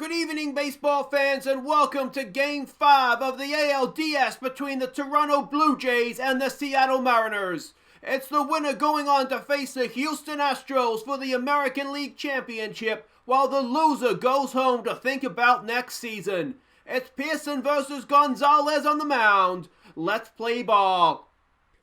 good evening, baseball fans, and welcome to Game 5 of the ALDS between the Toronto Blue Jays and the Seattle Mariners. It's the winner going on to face the Houston Astros for the American League Championship, while the loser goes home to think about next season. It's Pearson versus Gonzalez on the mound. Let's play ball.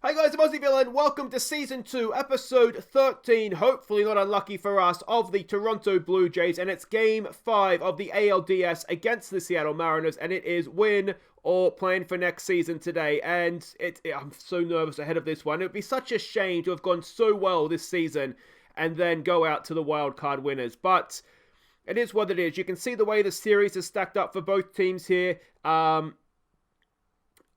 Hi guys, I'm Aussie and welcome to Season 2, Episode 13, hopefully not unlucky for us, of the Toronto Blue Jays, and it's Game 5 of the ALDS against the Seattle Mariners, and it is win or plan for next season today, and I'm so nervous ahead of this one. It would be such a shame to have gone so well this season and then go out to the wild card winners, but it is what it is. You can see the way the series is stacked up for both teams here.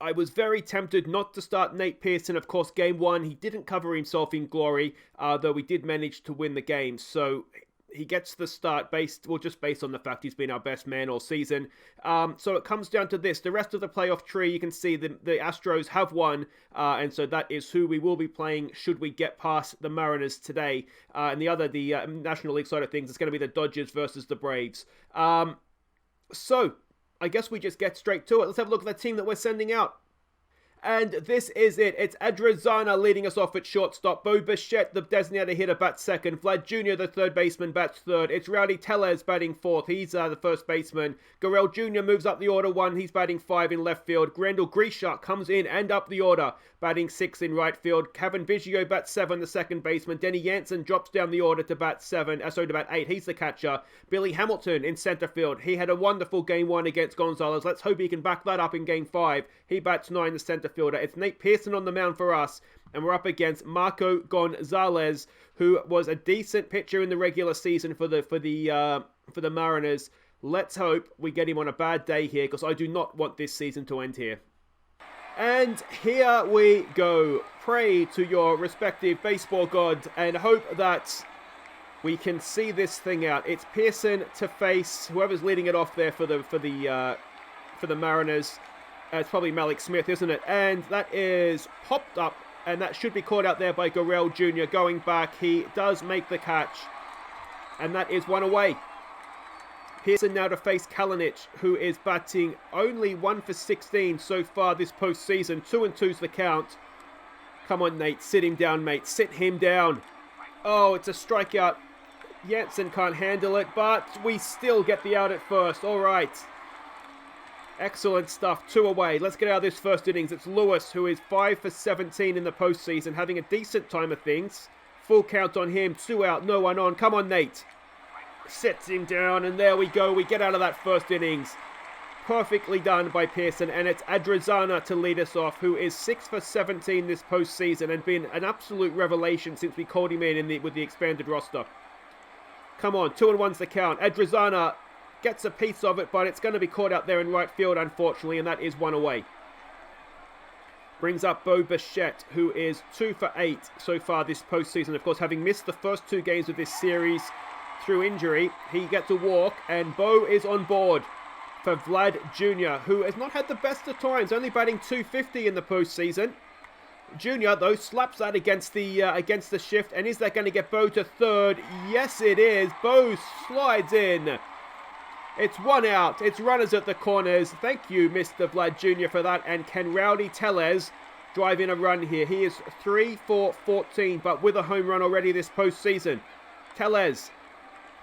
I was very tempted not to start Nate Pearson. Of course, Game 1, he didn't cover himself in glory, though we did manage to win the game. So he gets the start just based on the fact he's been our best man all season. So it comes down to this. The rest of the playoff tree, you can see the Astros have won, and so that is who we will be playing should we get past the Mariners today. And the National League side of things, it's going to be the Dodgers versus the Braves. So I guess we just get straight to it. Let's have a look at the team that we're sending out. And this is it. It's Adrizana leading us off at shortstop. Bo Bichette, the designated hitter, bats second. Vlad Jr., the third baseman, bats third. It's Rowdy Tellez batting fourth. He's the first baseman. Gurriel Jr. moves up the order one. He's batting 5 in left field. Grandal Grisha comes in and up the order, batting 6 in right field. Kevin Biggio bats 7, the second baseman. Denny Yansen drops down the order to bat 8. He's the catcher. Billy Hamilton in center field. He had a wonderful Game 1 against Gonzalez. Let's hope he can back that up in Game 5. He bats 9, the center fielder. It's Nate Pearson on the mound for us, and we're up against Marco Gonzalez, who was a decent pitcher in the regular season for the Mariners. Let's hope we get him on a bad day here, because I do not want this season to end here. And here we go. Pray to your respective baseball god and hope that we can see this thing out. It's Pearson to face whoever's leading it off there for the Mariners. It's probably Malik Smith, isn't it? And that is popped up, and that should be caught out there by Gurriel Jr. Going back, he does make the catch, and that is one away. Pearson now to face Kalinic, who is batting only 1 for 16 so far this postseason. 2-2's the count. Come on, Nate. Sit him down, mate. Sit him down. Oh, it's a strikeout. Yansen can't handle it, but we still get the out at first. All right. Excellent stuff. 2 away. Let's get out of this first innings. It's Lewis, who is 5 for 17 in the postseason, having a decent time of things. Full count on him. 2 out, no one on. Come on, Nate. Sets him down, and there we go. We get out of that first innings. Perfectly done by Pearson, and it's Adrizana to lead us off, who is 6 for 17 this postseason and been an absolute revelation since we called him in with the expanded roster. Come on, 2-1's the count. Adrizana gets a piece of it, but it's going to be caught out there in right field, unfortunately, and that is 1 away. Brings up Bo Bichette, who is 2 for 8 so far this postseason. Of course, having missed the first 2 games of this series through injury, he gets a walk, and Bo is on board for Vlad Jr., who has not had the best of times, only batting .250 in the postseason. Jr., though, slaps that against the shift, and is that going to get Bo to third? Yes, it is. Bo slides in. It's 1 out. It's runners at the corners. Thank you, Mr. Vlad Jr. for that. And can Rowdy Tellez drive in a run here? He is 3 for 14, but with a home run already this postseason. Tellez,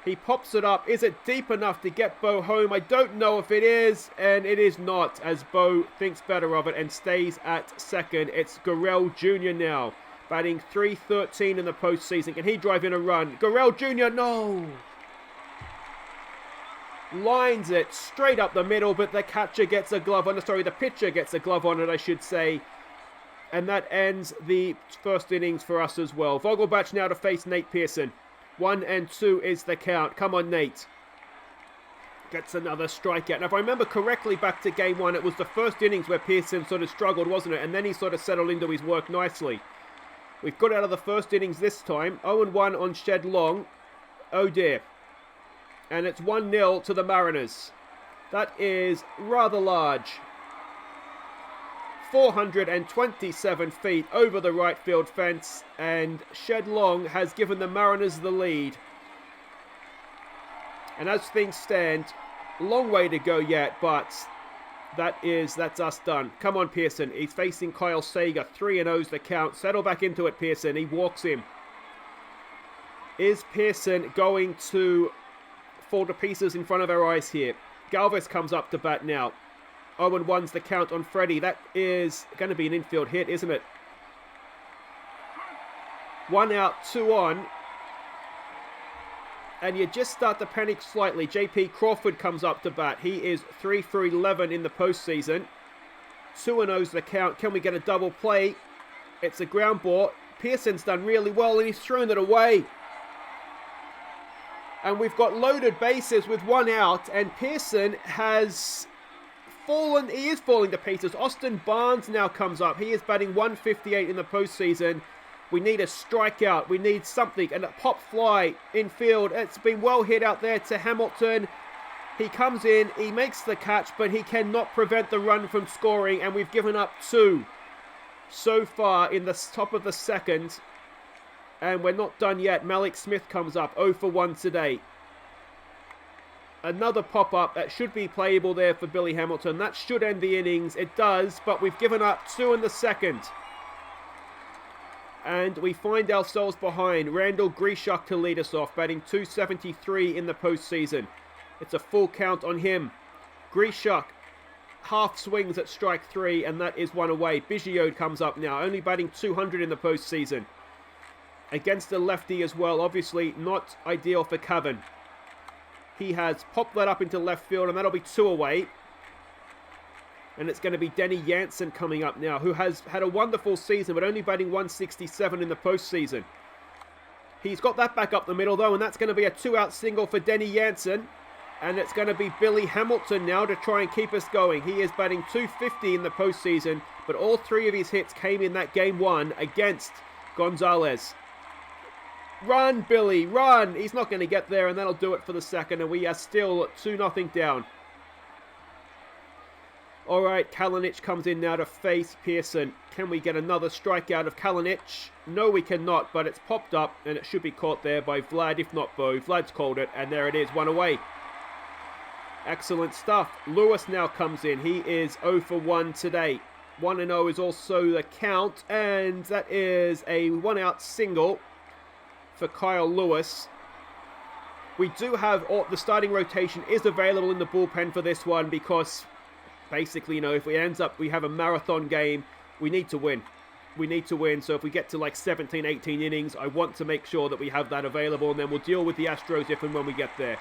he pops it up. Is it deep enough to get Bo home? I don't know if it is, and it is not, as Bo thinks better of it and stays at second. It's Gurriel Jr. now, batting .313 in the postseason. Can he drive in a run? Gurriel Jr., no! Lines it straight up the middle, but the pitcher gets a glove on it, I should say. And that ends the first innings for us as well. Vogelbach now to face Nate Pearson. 1-2 is the count. Come on, Nate. Gets another strikeout. Now, if I remember correctly, back to Game 1, it was the first innings where Pearson sort of struggled, wasn't it? And then he sort of settled into his work nicely. We've got out of the first innings this time. 0-1 on Shed Long. Oh dear. And it's 1-0 to the Mariners. That is rather large. 427 feet over the right field fence, and Shed Long has given the Mariners the lead. And as things stand, Long way to go yet, but that's us done. Come on, Pearson. He's facing Kyle Sager. 3-0's the count. Settle back into it, Pearson. He walks him. Is Pearson going to fall to pieces in front of our eyes here? Galvis comes up to bat now. 0-1's the count on Freddie. That is going to be an infield hit, isn't it? 1 out, 2 on. And you just start to panic slightly. JP Crawford comes up to bat. He is 3 for 11 in the postseason. 2-0's the count. Can we get a double play? It's a ground ball. Pearson's done really well and he's thrown it away. And we've got loaded bases with 1 out. And Pearson has fallen. He is falling to pieces. Austin Barnes now comes up. He is batting 158 in the postseason. We need a strikeout. We need something. And a pop fly infield. It's been well hit out there to Hamilton. He comes in. He makes the catch, but he cannot prevent the run from scoring. And we've given up 2 so far in the top of the second. And we're not done yet. Malik Smith comes up. 0 for 1 today. Another pop-up. That should be playable there for Billy Hamilton. That should end the innings. It does, but we've given up 2 in the second. And we find ourselves behind. Randall Grishuk to lead us off, batting 273 in the postseason. It's a full count on him. Grishuk half swings at strike 3, and that is 1 away. Biggio comes up now, only batting 200 in the postseason. Against a lefty as well, obviously not ideal for Cavan. He has popped that up into left field, and that'll be 2 away. And it's going to be Denny Yansen coming up now, who has had a wonderful season, but only batting 167 in the postseason. He's got that back up the middle, though, and that's going to be a 2-out single for Denny Yansen. And it's going to be Billy Hamilton now to try and keep us going. He is batting 250 in the postseason, but all 3 of his hits came in that game 1 against Gonzalez. Run, Billy, run! He's not going to get there, and that'll do it for the second, and we are still 2-0 down. All right, Kalinic comes in now to face Pearson. Can we get another strikeout of Kalinic? No, we cannot, but it's popped up, and it should be caught there by Vlad, if not Bo. Vlad's called it, and there it is, 1 away. Excellent stuff. Lewis now comes in. He is 0 for 1 today. 1-0 is also the count, and that is a 1-out single for Kyle Lewis. We do have the starting rotation is available in the bullpen for this one because basically, if it ends up we have a marathon game, we need to win. We need to win. So if we get to like 17, 18 innings, I want to make sure that we have that available, and then we'll deal with the Astros if and when we get there.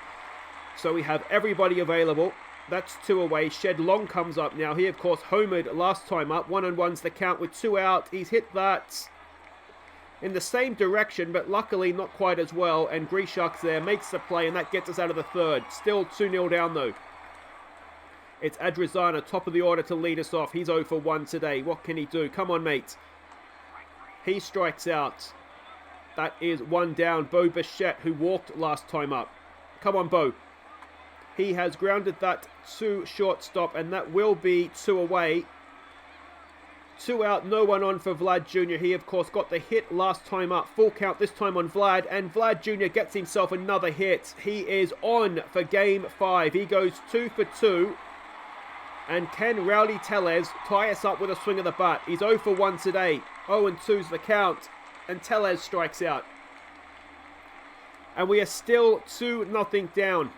So we have everybody available. That's 2 away. Shed Long comes up now. He, of course, homered last time up. 1-1's the count with 2 out. He's hit that in the same direction, but luckily not quite as well. And Grishuk's there, makes the play, and that gets us out of the third. Still 2-0 down, though. It's Adrizana, top of the order to lead us off. He's 0 for 1 today. What can he do? Come on, mate. He strikes out. That is 1 down. Bo Bichette, who walked last time up. Come on, Bo. He has grounded that to shortstop, and that will be 2 away. 2 out, no one on for Vlad Jr. He, of course, got the hit last time up. Full count this time on Vlad, and Vlad Jr. gets himself another hit. He is on for Game 5. He goes 2 for 2. And can Rowdy Tellez tie us up with a swing of the bat? He's 0 for 1 today. 0-2's the count, and Tellez strikes out. And we are still 2-0 down.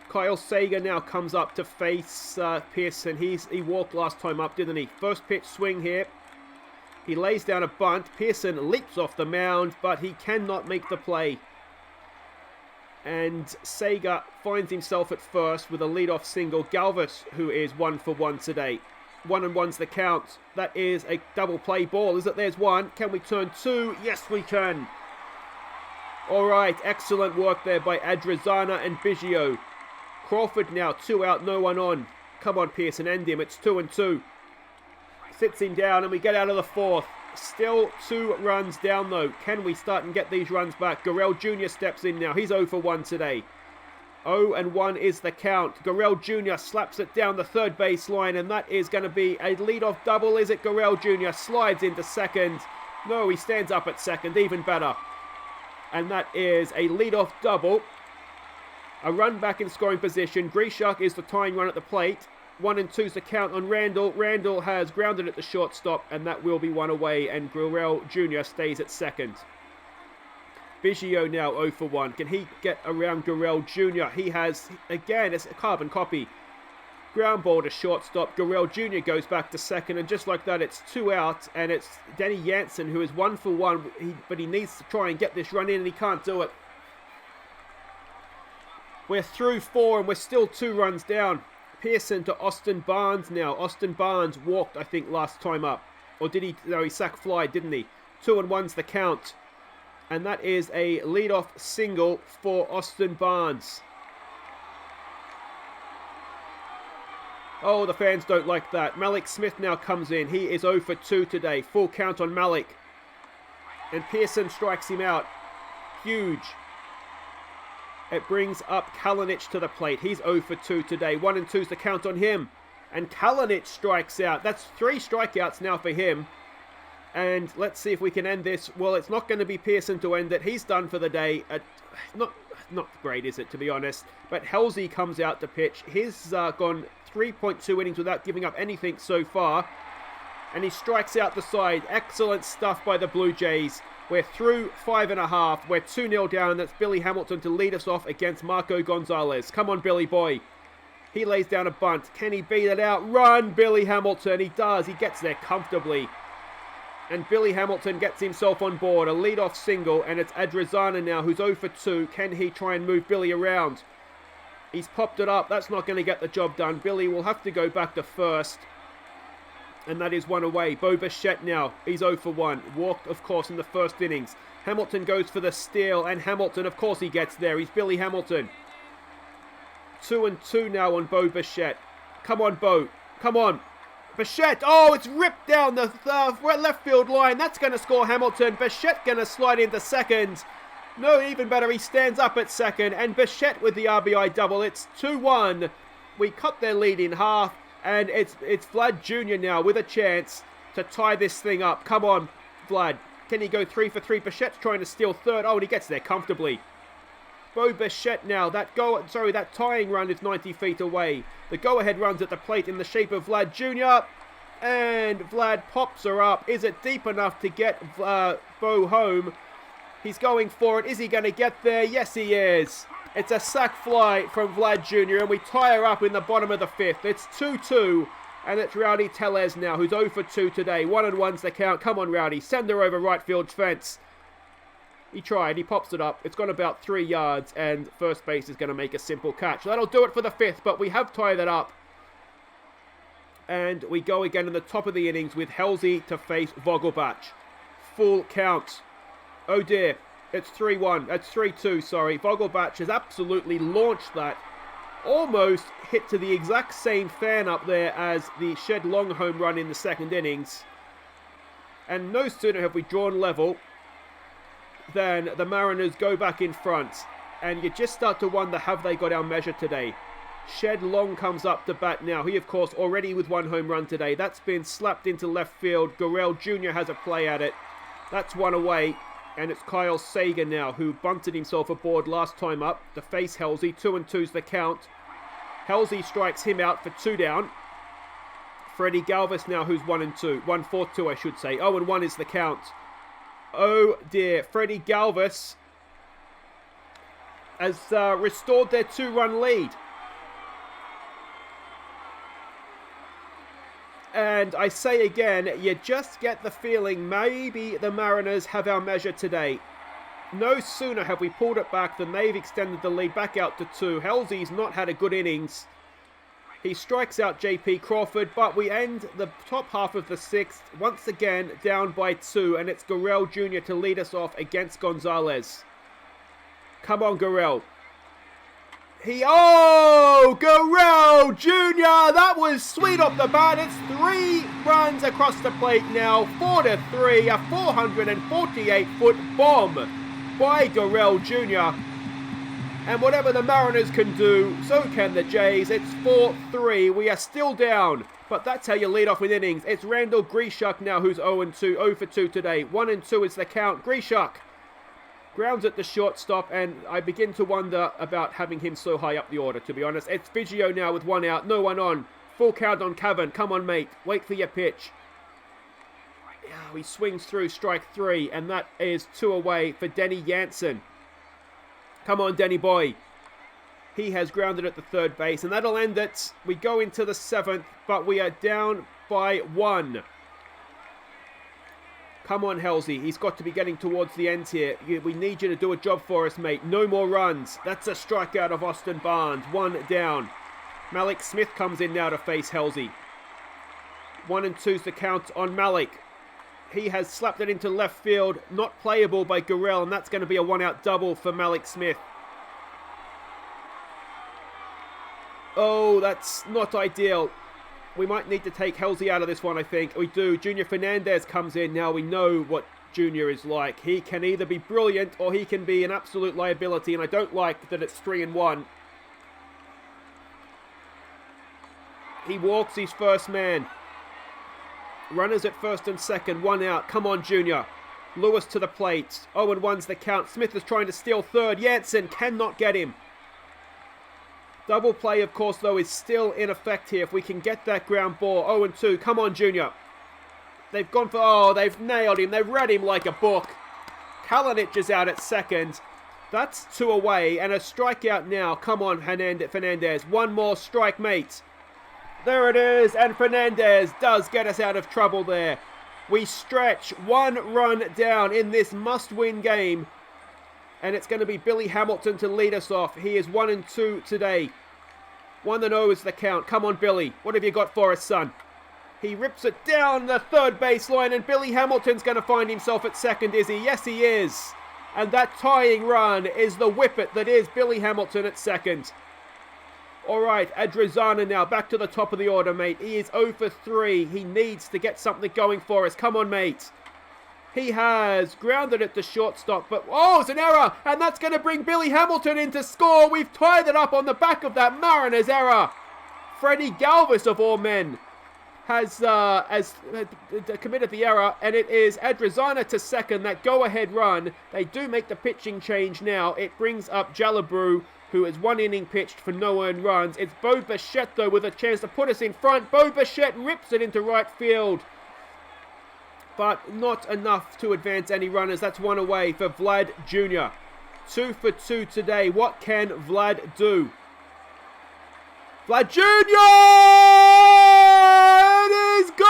Kyle Sager now comes up to face Pearson. He walked last time up, didn't he? First pitch swing here. He lays down a bunt. Pearson leaps off the mound, but he cannot make the play. And Sager finds himself at first with a leadoff single. Galvis, who is 1 for 1 today. 1-1's the count. That is a double play ball. Is it? There's 1. Can we turn 2? Yes, we can. All right. Excellent work there by Adrizana and Biggio. Crawford now 2 out, no one on. Come on, Pearson, end him. It's 2-2. Sits him down, and we get out of the 4th. Still 2 runs down, though. Can we start and get these runs back? Gurrell Jr. steps in now. He's 0 for 1 today. 0-1 is the count. Gurrell Jr. slaps it down the third base line, and that is going to be a leadoff double. Is it? Gurrell Jr. slides into second. No, he stands up at second. Even better. And that is a leadoff double A run back in scoring position. Grishuk is the tying run at the plate. 1 and 2's the count on Randall. Randall has grounded at the shortstop, and that will be one away, and Gurrell Jr. stays at second. Biggio now 0 for 1. Can he get around Gurrell Jr.? He has, again, it's a carbon copy. Ground ball to shortstop. Gurrell Jr. goes back to second, and just like that, it's 2 out, and it's Denny Yansen, who is 1 for 1, but he needs to try and get this run in, and he can't do it. We're through 4, and we're still 2 runs down. Pearson to Austin Barnes now. Austin Barnes walked, I think, last time up. Or did he? No, he sack fly, didn't he? 2 and 1's the count. And that is a leadoff single for Austin Barnes. Oh, the fans don't like that. Malik Smith now comes in. He is 0 for 2 today. Full count on Malik. And Pearson strikes him out. Huge. It brings up Kalinic to the plate. He's 0 for 2 today. 1 and 2's the count on him. And Kalinic strikes out. That's 3 strikeouts now for him. And let's see if we can end this. Well, it's not going to be Pearson to end it. He's done for the day. Not great, is it, to be honest. But Halsey comes out to pitch. He's gone 3.2 innings without giving up anything so far. And he strikes out the side. Excellent stuff by the Blue Jays. We're through 5.5. We're 2-0 down. That's Billy Hamilton to lead us off against Marco Gonzalez. Come on, Billy boy. He lays down a bunt. Can he beat it out? Run, Billy Hamilton. He does. He gets there comfortably. And Billy Hamilton gets himself on board. A leadoff single. And it's Adrizana now who's 0 for 2. Can he try and move Billy around? He's popped it up. That's not going to get the job done. Billy will have to go back to first. And that is 1 away. Bo Bichette now. He's 0 for 1. Walked, of course, in the first innings. Hamilton goes for the steal. And Hamilton, of course, he gets there. He's Billy Hamilton. 2 and 2 now on Bo Bichette. Come on, Bo. Come on. Bichette. Oh, it's ripped down the left field line. That's going to score Hamilton. Bichette going to slide into second. No, even better. He stands up at second. And Bichette with the RBI double. It's 2-1. We cut their lead in half. And it's Vlad Jr. now with a chance to tie this thing up. Come on, Vlad. Can he go 3 for 3? Bichette's trying to steal third. Oh, and he gets there comfortably. Bo Bichette now. That tying run is 90 feet away. The go-ahead run's at the plate in the shape of Vlad Jr. And Vlad pops her up. Is it deep enough to get Bo home? He's going for it. Is he going to get there? Yes, he is. It's a sac fly from Vlad Jr. and we tie her up in the bottom of the 5th. It's 2-2 and it's Rowdy Tellez now who's 0 for 2 today. 1 and 1's the count. Come on, Rowdy. Send her over right field fence. He tried. He pops it up. It's gone about 3 yards and first base is going to make a simple catch. That'll do it for the 5th, but we have tied that up. And we go again in the top of the innings with Halsey to face Vogelbach. Full count. Oh dear. It's 3-1. It's 3-2, sorry. Vogelbach has absolutely launched that. Almost hit to the exact same fan up there as the Shed Long home run in the second innings. And no sooner have we drawn level than the Mariners go back in front. And you just start to wonder, have they got our measure today? Shed Long comes up to bat now. He, of course, already with 1 home run today. That's been slapped into left field. Gurrell Jr. has a play at it. That's 1 away. And it's Kyle Sagan now, who bunted himself aboard last time up to face Halsey. 2 and 2's the count. Halsey strikes him out for 2 down. Freddie Galvis now, who's 1 and 2. 1 for 2, I should say. 0 and 1 is the count. Oh dear. Freddie Galvis has restored their 2-run lead. And I say again, you just get the feeling maybe the Mariners have our measure today. No sooner have we pulled it back than they've extended the lead back out to 2. Halsey's not had a good innings. He strikes out J.P. Crawford, but we end the top half of the 6th once again down by 2, and it's Gurrell Jr. to lead us off against Gonzalez. Come on, Gurrell. Gurrell Jr. That was sweet off the bat. It's 3 runs across the plate now. 4-3. A 448-foot bomb by Gurrell Jr. And whatever the Mariners can do, so can the Jays. It's 4-3. We are still down. But that's how you lead off with innings. It's Randall Grishuk now who's 0 and 2. 0 for 2 today. 1 and 2 is the count. Grishuk Grounds at the shortstop, and I begin to wonder about having him so high up the order, to be honest. It's Biggio now with one out, no one on. Full count on Cavan. Come on, mate. Wait for your pitch. Yeah, he swings through strike 3, and that is 2 away for Denny Yansen. Come on, Denny boy. He has grounded at the third base, and that'll end it. We go into the 7th, but we are down by 1. Come on, Halsey. He's got to be getting towards the end here. We need you to do a job for us, mate. No more runs. That's a strikeout of Austin Barnes. 1 down. Malik Smith comes in now to face Halsey. 1 and 2's the count on Malik. He has slapped it into left field. Not playable by Gurrell, and that's going to be a 1-out double for Malik Smith. Oh, that's not ideal. We might need to take Halsey out of this one, I think. We do. Junior Fernandez comes in. Now we know what Junior is like. He can either be brilliant or he can be an absolute liability, and I don't like that it's 3-1. He walks his first man. Runners at first and second. 1 out. Come on, Junior. Lewis to the plate. 0-1's the count. Smith is trying to steal third. Jansen cannot get him. Double play, of course, though, is still in effect here. If we can get that ground ball. 0-2. Come on, Junior. They've gone for... Oh, they've nailed him. They've read him like a book. Kalinic is out at second. That's 2 away. And a strikeout now. Come on, Fernandez. 1 more strike, mate. There it is. And Fernandez does get us out of trouble there. We stretch 1 run down in this must-win game. And it's going to be Billy Hamilton to lead us off. He is 1 and 2 today. 1-0 is the count. Come on, Billy. What have you got for us, son? He rips it down the third baseline, and Billy Hamilton's going to find himself at second, is he? Yes, he is. And that tying run is the whippet that is Billy Hamilton at second. All right, Adrizana now back to the top of the order, mate. He is 0 for 3. He needs to get something going for us. Come on, mate. He has grounded at the shortstop, but oh, it's an error, and that's going to bring Billy Hamilton in to score. We've tied it up on the back of that Mariners error. Freddie Galvis, of all men, has committed the error, and it is Adrizana to second, that go-ahead run. They do make the pitching change now. It brings up Jalabrew, who is 1 inning pitched for no earned runs. It's Bo Bichette, though, with a chance to put us in front. Bo Bichette rips it into right field, but not enough to advance any runners. That's 1 away for Vlad Jr. 2 for 2 today. What can Vlad do? Vlad Jr. It is gone!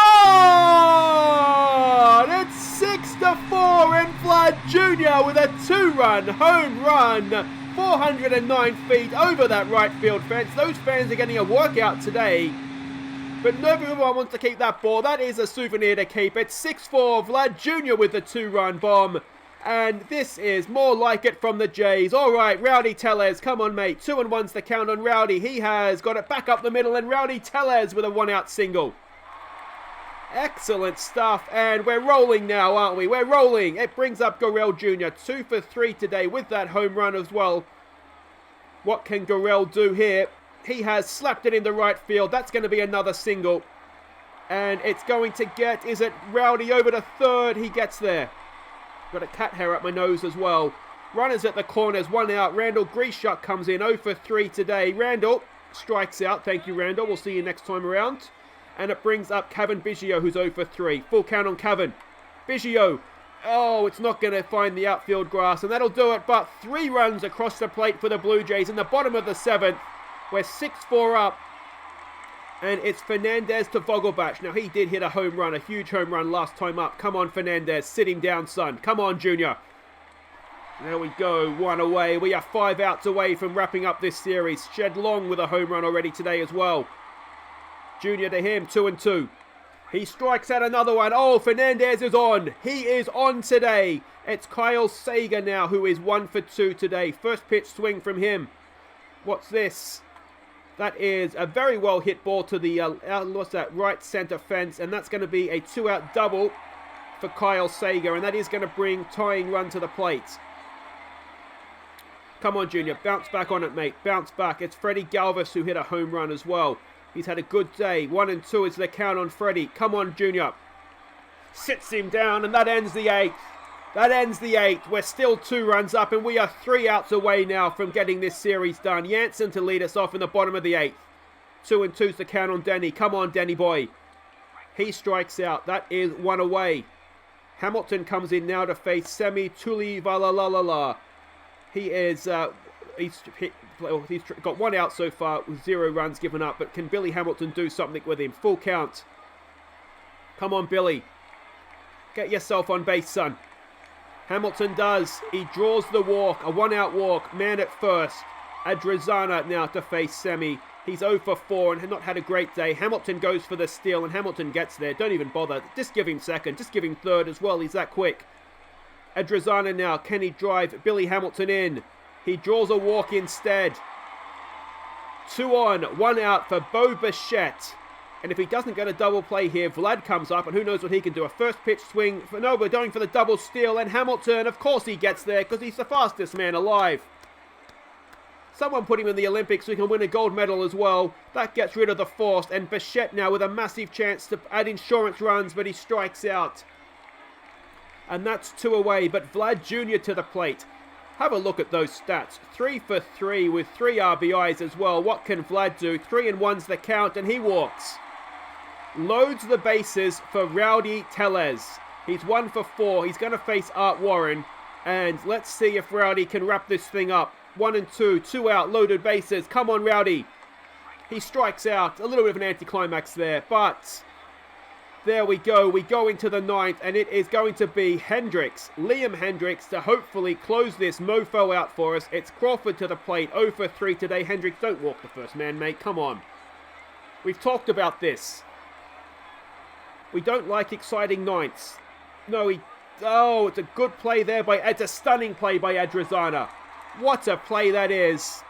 It's 6-4, and Vlad Jr. with a 2-run home run. 409 feet over that right field fence. Those fans are getting a workout today. But everyone wants to keep that ball. That is a souvenir to keep. It's 6-4. Vlad Jr. with the 2-run bomb. And this is more like it from the Jays. All right, Rowdy Tellez. Come on, mate. 2-1's the count on Rowdy. He has got it back up the middle. And Rowdy Tellez with a 1-out single. Excellent stuff. And we're rolling now, aren't we? We're rolling. It brings up Gurrell Jr. 2 for 3 today with that home run as well. What can Gurrell do here? He has slapped it into right field. That's going to be another single. And it's going to get... Is it Rowdy over to third? He gets there. Got a cat hair up my nose as well. Runners at the corners. 1 out. Randall Grieshuk comes in. 0 for 3 today. Randall strikes out. Thank you, Randall. We'll see you next time around. And it brings up Cavan Biggio, who's 0 for 3. Full count on Cavan. Biggio. Oh, it's not going to find the outfield grass. And that'll do it. But 3 runs across the plate for the Blue Jays in the bottom of the 7th. We're 6-4 up, and it's Fernandez to Vogelbach. Now, he did hit a home run, a huge home run last time up. Come on, Fernandez. Sit him down, son. Come on, Junior. There we go. 1 away. We are 5 outs away from wrapping up this series. Shed Long with a home run already today as well. Junior to him, 2-2. He strikes out another one. Oh, Fernandez is on. He is on today. It's Kyle Sager now, who is 1 for 2 today. First pitch swing from him. What's this? That is a very well hit ball to the right center fence, and that's going to be a 2-out double for Kyle Sager, and that is going to bring tying run to the plate. Come on, Junior. Bounce back on it, mate. Bounce back. It's Freddie Galvis who hit a home run as well. He's had a good day. 1-2 is the count on Freddie. Come on, Junior. Sits him down, and that ends the 8th. That ends the 8th. We're still 2 runs up, and we are 3 outs away now from getting this series done. Yansen to lead us off in the bottom of the 8th. 2 and 2's the count on Denny. Come on, Denny boy. He strikes out. That is 1 away. Hamilton comes in now to face Semi Tulivalalala. He is he's got 1 out so far with 0 runs given up. But can Billy Hamilton do something with him? Full count. Come on, Billy. Get yourself on base, son. Hamilton does. He draws the walk. A 1-out walk. Man at first. Adrizana now to face Semi. He's 0 for 4 and had not had a great day. Hamilton goes for the steal and Hamilton gets there. Don't even bother. Just give him second. Just give him third as well. He's that quick. Adrizana now. Can he drive Billy Hamilton in? He draws a walk instead. 2 on, 1 out for Bo Bichette. And if he doesn't get a double play here, Vlad comes up and who knows what he can do. A first pitch swing. No, we're going for the double steal. And Hamilton, of course he gets there because he's the fastest man alive. Someone put him in the Olympics so he can win a gold medal as well. That gets rid of the force. And Bichette now with a massive chance to add insurance runs, but he strikes out. And that's 2 away, but Vlad Jr. to the plate. Have a look at those stats. 3 for 3 with 3 RBIs as well. What can Vlad do? 3 and 1's the count, and he walks. Loads the bases for Rowdy Tellez. He's 1 for 4. He's going to face Art Warren. And let's see if Rowdy can wrap this thing up. 1 and 2. 2 out. Loaded bases. Come on, Rowdy. He strikes out. A little bit of an anticlimax there. But there we go. We go into the 9th. And it is going to be Hendricks. Liam Hendricks to hopefully close this mofo out for us. It's Crawford to the plate. 0 for 3 today. Hendricks, don't walk the first man, mate. Come on. We've talked about this. We don't like exciting 9ths. No, oh, it's a good play there it's a stunning play by Adrizana. What a play that is.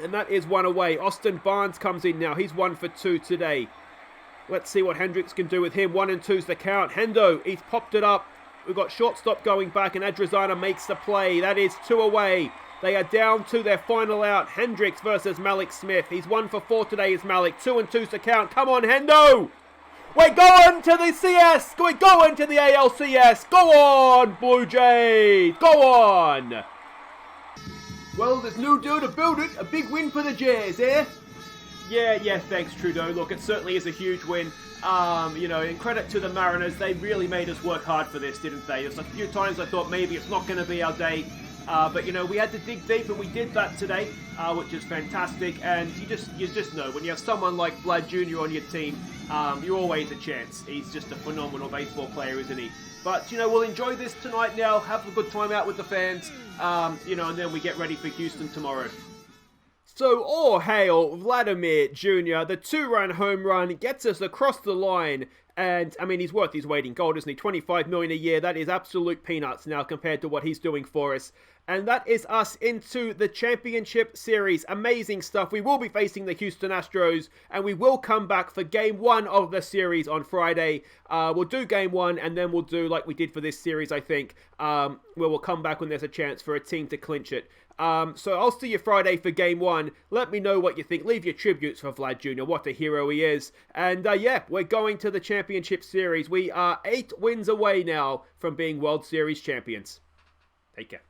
And that is 1 away. Austin Barnes comes in now. He's 1 for 2 today. Let's see what Hendricks can do with him. 1 and 2's the count. Hendo, he's popped it up. We've got shortstop going back and Adrizana makes the play. That is 2 away. They are down to their final out. Hendricks versus Malik Smith. He's 1 for 4 today is Malik. 2 and 2's the count. Come on, Hendo! We're going to the CS! We're going to the ALCS! Go on, Blue Jays! Go on! Well, there's no doubt about it. A big win for the Jays, eh? Yeah, thanks, Trudeau. Look, it certainly is a huge win. In credit to the Mariners, they really made us work hard for this, didn't they? There's a few times I thought maybe it's not going to be our day. But we had to dig deep, and we did that today, which is fantastic. And you just know when you have someone like Vlad Jr. on your team, you're always a chance. He's just a phenomenal baseball player, isn't he? But we'll enjoy this tonight now. Have a good time out with the fans. And then we get ready for Houston tomorrow. So, all hail Vladimir Jr. The 2-run home run gets us across the line. And, he's worth his weight in gold, isn't he? $25 million a year. That is absolute peanuts now compared to what he's doing for us. And that is us into the championship series. Amazing stuff. We will be facing the Houston Astros, and we will come back for game 1 of the series on Friday. We'll do game 1, and then we'll do like we did for this series, I think, where we'll come back when there's a chance for a team to clinch it. So I'll see you Friday for game 1. Let me know what you think. Leave your tributes for Vlad Jr. What a hero he is. And we're going to the championship series. We are 8 wins away now from being World Series champions. Take care.